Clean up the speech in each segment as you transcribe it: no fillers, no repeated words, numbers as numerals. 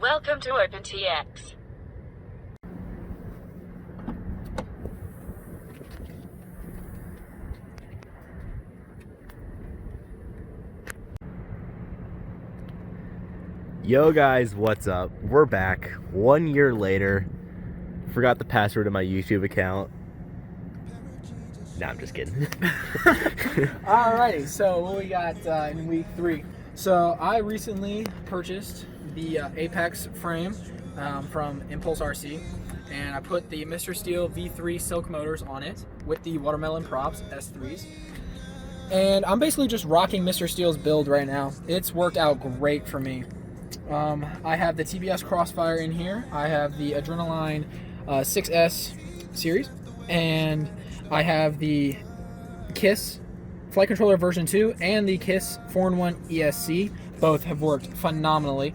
Welcome to OpenTX. Yo guys, what's up? We're back 1 year later. Forgot the password to my YouTube account. Nah, I'm just kidding. Alrighty, so what we got in week 3. So I recently purchased the Apex frame from Impulse RC, and I put the Mr. Steel V3 silk motors on it with the watermelon props S3s. And I'm basically just rocking Mr. Steel's build right now. It's worked out great for me. I have the TBS Crossfire in here. I have the Adrenaline 6S series, and I have the KISS Flight Controller version 2 and the KISS 4-in-1 ESC. Both have worked phenomenally.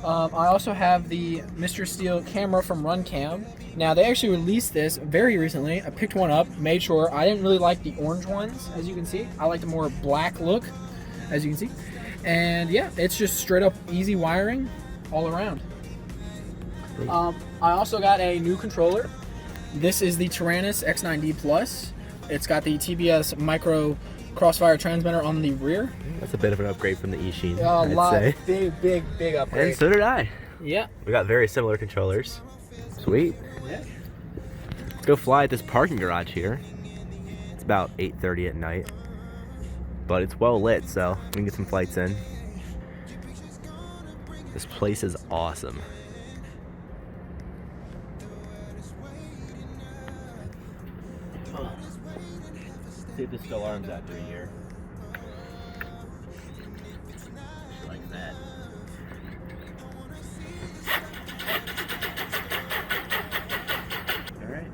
I also have the Mr. Steel camera from RunCam. Now, they actually released this very recently. I picked one up, made sure. I didn't really like the orange ones, as you can see. I like the more black look, as you can see. And yeah, it's just straight up easy wiring all around. I also got a new controller. This is the Tyrannus X9D Plus. It's got the TBS micro crossfire transmitter on the rear. That's a bit of an upgrade from the Eachine, A lot, I'd say. big upgrade. And so did I. Yeah. We got very similar controllers. Sweet. Yeah. Let's go fly at this parking garage here. It's about 8:30 at night. But it's well lit, so we can get some flights in. This place is awesome. See if this still arms after a year. Like that. All right.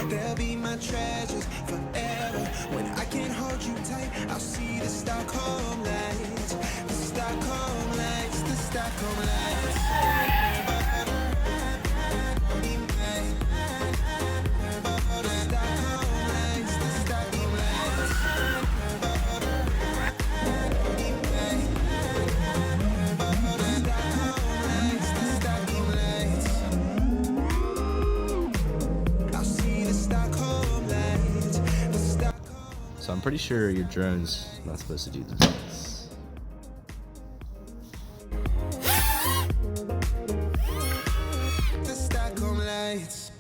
They'll be my treasures forever. When I can't hold you tight, I'll see the Stockholm lights. The Stockholm lights, the Stockholm lights. So I'm pretty sure your drone's not supposed to do this. The Stockholm lights.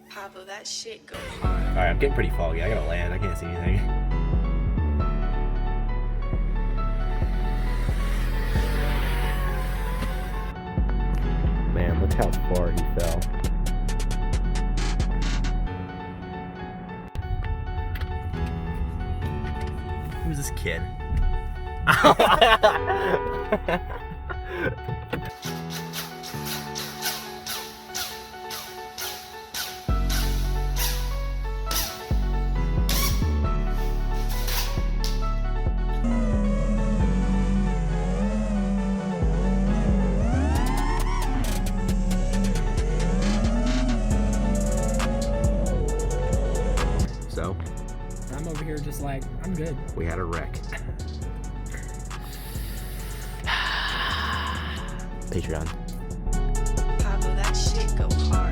Pablo, that shit go hard. Alright, I'm getting pretty foggy. I gotta land. I can't see anything. Man, look how far he fell. Who's this kid? So, I'm over here just like, I'm good. we had a wreck. Patreon. Pablo, that shit go hard.